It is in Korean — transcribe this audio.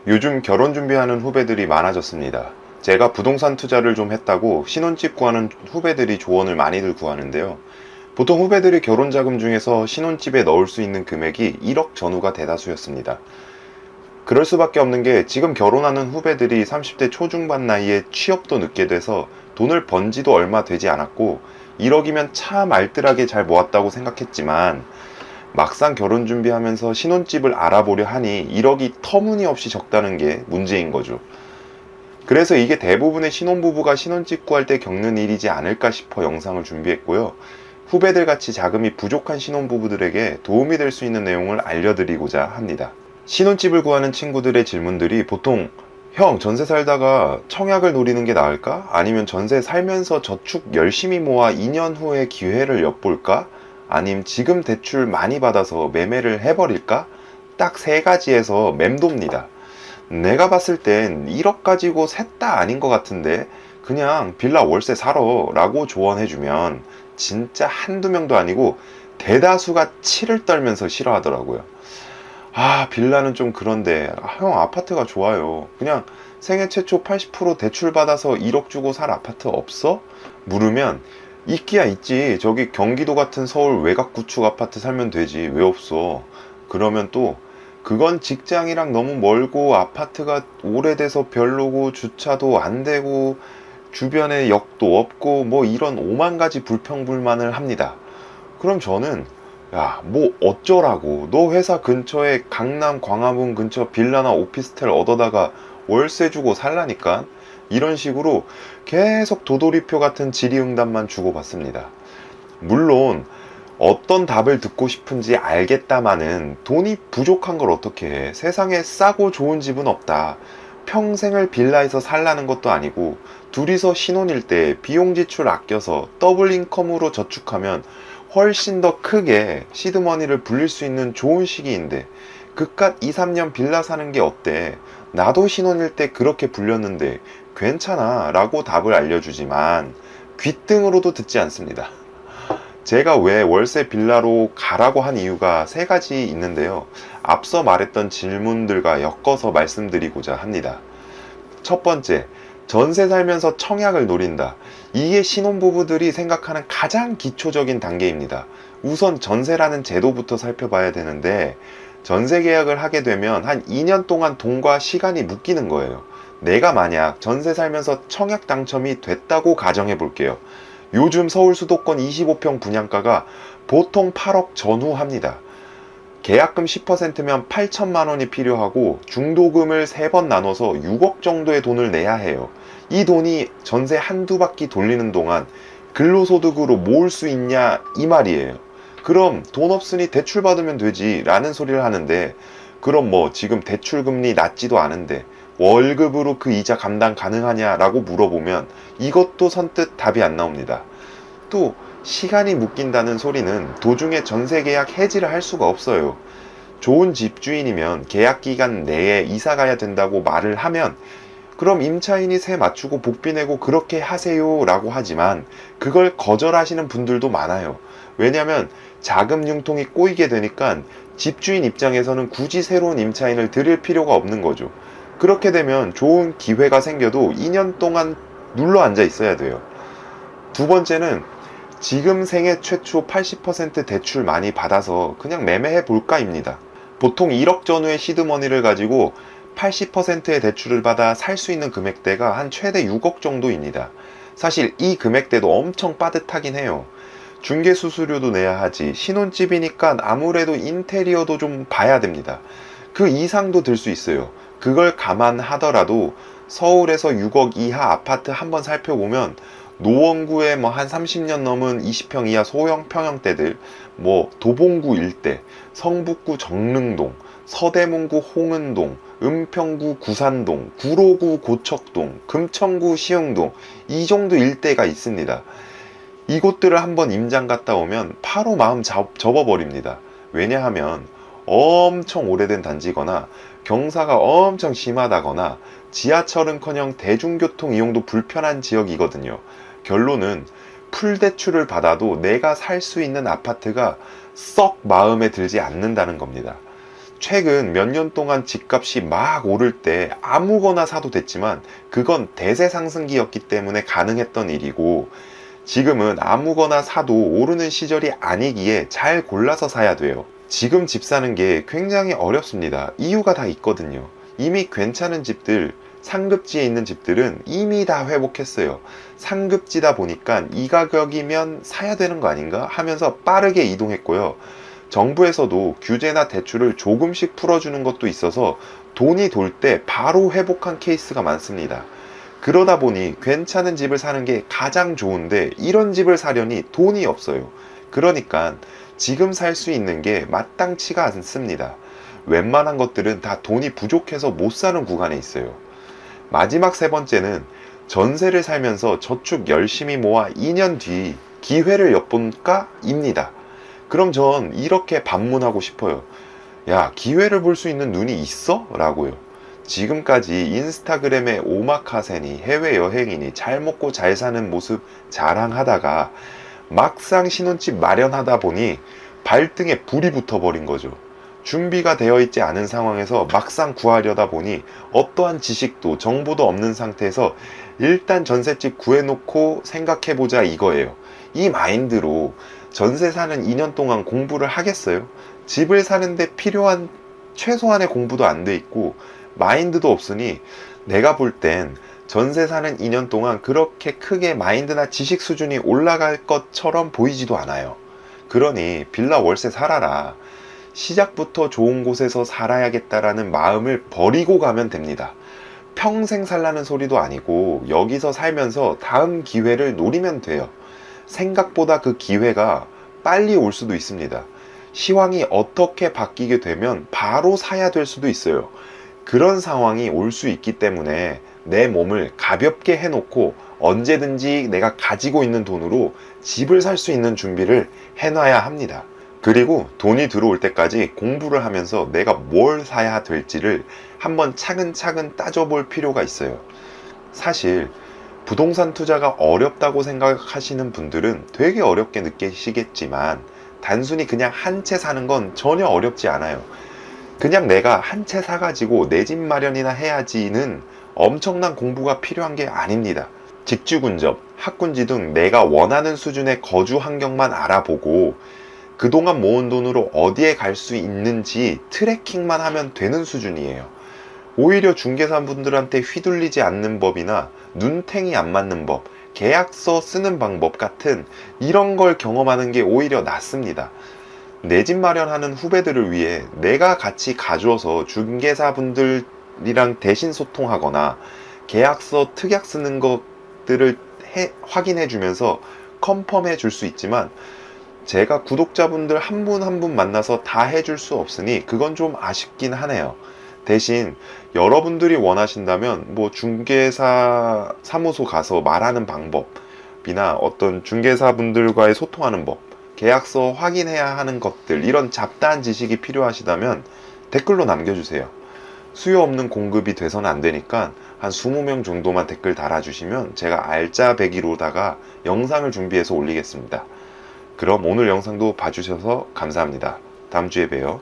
요즘 결혼 준비하는 후배들이 많아졌습니다. 제가 부동산 투자를 좀 했다고 신혼집 구하는 후배들이 조언을 많이들 구하는데요. 보통 후배들이 결혼 자금 중에서 신혼집에 넣을 수 있는 금액이 1억 전후가 대다수였습니다. 그럴 수밖에 없는 게 지금 결혼하는 후배들이 30대 초중반 나이에 취업도 늦게 돼서 돈을 번 지도 얼마 되지 않았고 1억이면 참 알뜰하게 잘 모았다고 생각했지만 막상 결혼 준비하면서 신혼집을 알아보려 하니 1억이 터무니없이 적다는 게 문제인 거죠. 그래서 이게 대부분의 신혼부부가 신혼집 구할 때 겪는 일이지 않을까 싶어 영상을 준비했고요. 후배들 같이 자금이 부족한 신혼부부들에게 도움이 될 수 있는 내용을 알려드리고자 합니다. 신혼집을 구하는 친구들의 질문들이 보통 형, 전세 살다가 청약을 노리는 게 나을까? 아니면 전세 살면서 저축 열심히 모아 2년 후에 기회를 엿볼까? 아님 지금 대출 많이 받아서 매매를 해버릴까? 딱 세 가지에서 맴돕니다. 내가 봤을 땐 1억 가지고 셋 다 아닌 것 같은데 그냥 빌라 월세 사러 라고 조언해주면 진짜 한두 명도 아니고 대다수가 치를 떨면서 싫어하더라고요. 아, 빌라는 좀 그런데 형 아파트가 좋아요. 그냥 생애 최초 80% 대출 받아서 1억 주고 살 아파트 없어? 물으면 있기야 있지. 저기 경기도 같은 서울 외곽 구축 아파트 살면 되지. 왜 없어? 그러면 또 그건 직장이랑 너무 멀고 아파트가 오래돼서 별로고 주차도 안 되고 주변에 역도 없고 뭐 이런 오만 가지 불평불만을 합니다. 그럼 저는 야, 뭐 어쩌라고. 너 회사 근처에 강남 광화문 근처 빌라나 오피스텔 얻어다가 월세 주고 살라니까. 이런 식으로 계속 도돌이표 같은 질의응답만 주고받습니다. 물론 어떤 답을 듣고 싶은지 알겠다마는 돈이 부족한 걸 어떻게 해. 세상에 싸고 좋은 집은 없다. 평생을 빌라에서 살라는 것도 아니고 둘이서 신혼일 때 비용 지출 아껴서 더블 인컴으로 저축하면 훨씬 더 크게 시드머니를 불릴 수 있는 좋은 시기인데 그깟 2, 3년 빌라 사는 게 어때? 나도 신혼일 때 그렇게 불렸는데 괜찮아 라고 답을 알려주지만 귓등으로도 듣지 않습니다. 제가 왜 월세 빌라로 가라고 한 이유가 세 가지 있는데요. 앞서 말했던 질문들과 엮어서 말씀드리고자 합니다. 첫 번째, 전세 살면서 청약을 노린다. 이게 신혼부부들이 생각하는 가장 기초적인 단계입니다. 우선 전세라는 제도부터 살펴봐야 되는데 전세 계약을 하게 되면 한 2년 동안 돈과 시간이 묶이는 거예요. 내가 만약 전세 살면서 청약 당첨이 됐다고 가정해 볼게요. 요즘 서울 수도권 25평 분양가가 보통 8억 전후합니다. 계약금 10%면 8천만 원이 필요하고 중도금을 3번 나눠서 6억 정도의 돈을 내야 해요. 이 돈이 전세 한두 바퀴 돌리는 동안 근로소득으로 모을 수 있냐 이 말이에요. 그럼 돈 없으니 대출 받으면 되지 라는 소리를 하는데 그럼 뭐 지금 대출 금리 낮지도 않은데 월급으로 그 이자 감당 가능하냐 라고 물어보면 이것도 선뜻 답이 안 나옵니다. 또 시간이 묶인다는 소리는 도중에 전세 계약 해지를 할 수가 없어요. 좋은 집주인이면 계약 기간 내에 이사 가야 된다고 말을 하면 그럼 임차인이 세 맞추고 복비 내고 그렇게 하세요 라고 하지만 그걸 거절하시는 분들도 많아요. 왜냐하면 자금 융통이 꼬이게 되니까 집주인 입장에서는 굳이 새로운 임차인을 들일 필요가 없는 거죠. 그렇게 되면 좋은 기회가 생겨도 2년 동안 눌러 앉아 있어야 돼요. 두 번째는 지금 생애 최초 80% 대출 많이 받아서 그냥 매매해 볼까입니다. 보통 1억 전후의 시드머니를 가지고 80%의 대출을 받아 살 수 있는 금액대가 한 최대 6억 정도입니다. 사실 이 금액대도 엄청 빠듯하긴 해요. 중개 수수료도 내야 하지, 신혼집이니까 아무래도 인테리어도 좀 봐야 됩니다. 그 이상도 들 수 있어요. 그걸 감안하더라도 서울에서 6억 이하 아파트 한번 살펴보면 노원구에 뭐 한 30년 넘은 20평 이하 소형 평형대들, 뭐 도봉구 일대, 성북구 정릉동, 서대문구 홍은동, 은평구 구산동, 구로구 고척동, 금천구 시흥동 이 정도 일대가 있습니다. 이곳들을 한번 임장 갔다 오면 바로 마음 접어버립니다. 왜냐하면 엄청 오래된 단지거나 경사가 엄청 심하다거나 지하철은커녕 대중교통 이용도 불편한 지역이거든요. 결론은 풀대출을 받아도 내가 살 수 있는 아파트가 썩 마음에 들지 않는다는 겁니다. 최근 몇 년 동안 집값이 막 오를 때 아무거나 사도 됐지만 그건 대세 상승기였기 때문에 가능했던 일이고, 지금은 아무거나 사도 오르는 시절이 아니기에 잘 골라서 사야 돼요. 지금 집 사는 게 굉장히 어렵습니다. 이유가 다 있거든요. 이미 괜찮은 집들, 상급지에 있는 집들은 이미 다 회복했어요. 상급지다 보니까 이 가격이면 사야 되는 거 아닌가 하면서 빠르게 이동했고요. 정부에서도 규제나 대출을 조금씩 풀어주는 것도 있어서 돈이 돌 때 바로 회복한 케이스가 많습니다. 그러다 보니 괜찮은 집을 사는 게 가장 좋은데 이런 집을 사려니 돈이 없어요. 그러니까 지금 살 수 있는 게 마땅치가 않습니다. 웬만한 것들은 다 돈이 부족해서 못 사는 구간에 있어요. 마지막 세 번째는 전세를 살면서 저축 열심히 모아 2년 뒤 기회를 엿볼까입니다. 그럼 전 이렇게 반문하고 싶어요. 야, 기회를 볼 수 있는 눈이 있어? 라고요. 지금까지 인스타그램에 오마카세니 해외여행이니 잘 먹고 잘 사는 모습 자랑하다가 막상 신혼집 마련하다 보니 발등에 불이 붙어버린 거죠. 준비가 되어 있지 않은 상황에서 막상 구하려다 보니 어떠한 지식도 정보도 없는 상태에서 일단 전셋집 구해놓고 생각해보자 이거예요. 이 마인드로 전세 사는 2년 동안 공부를 하겠어요? 집을 사는데 필요한 최소한의 공부도 안 돼 있고 마인드도 없으니 내가 볼 땐 전세 사는 2년 동안 그렇게 크게 마인드나 지식 수준이 올라갈 것처럼 보이지도 않아요. 그러니 빌라 월세 살아라. 시작부터 좋은 곳에서 살아야겠다라는 마음을 버리고 가면 됩니다. 평생 살라는 소리도 아니고 여기서 살면서 다음 기회를 노리면 돼요. 생각보다 그 기회가 빨리 올 수도 있습니다. 시황이 어떻게 바뀌게 되면 바로 사야 될 수도 있어요. 그런 상황이 올 수 있기 때문에 내 몸을 가볍게 해놓고 언제든지 내가 가지고 있는 돈으로 집을 살 수 있는 준비를 해놔야 합니다. 그리고 돈이 들어올 때까지 공부를 하면서 내가 뭘 사야 될지를 한번 차근차근 따져볼 필요가 있어요. 사실 부동산 투자가 어렵다고 생각하시는 분들은 되게 어렵게 느끼시겠지만 단순히 그냥 한 채 사는 건 전혀 어렵지 않아요. 그냥 내가 한 채 사가지고 내 집 마련이나 해야지는 엄청난 공부가 필요한 게 아닙니다. 직주 근접, 학군지 등 내가 원하는 수준의 거주 환경만 알아보고 그동안 모은 돈으로 어디에 갈 수 있는지 트래킹만 하면 되는 수준이에요. 오히려 중개사분들한테 휘둘리지 않는 법이나 눈탱이 안 맞는 법, 계약서 쓰는 방법 같은 이런 걸 경험하는 게 오히려 낫습니다. 내 집 마련하는 후배들을 위해 내가 같이 가주어서 중개사분들이랑 대신 소통하거나 계약서 특약 쓰는 것들을 확인해 주면서 컨펌해 줄 수 있지만 제가 구독자분들 한 분 한 분 만나서 다 해줄 수 없으니 그건 좀 아쉽긴 하네요. 대신 여러분들이 원하신다면 뭐 중개사 사무소 가서 말하는 방법이나 어떤 중개사분들과의 소통하는 법, 계약서 확인해야 하는 것들, 이런 잡다한 지식이 필요하시다면 댓글로 남겨주세요. 수요 없는 공급이 돼서는 안 되니까 한 20명 정도만 댓글 달아주시면 제가 알짜배기로다가 영상을 준비해서 올리겠습니다. 그럼 오늘 영상도 봐주셔서 감사합니다. 다음 주에 봬요.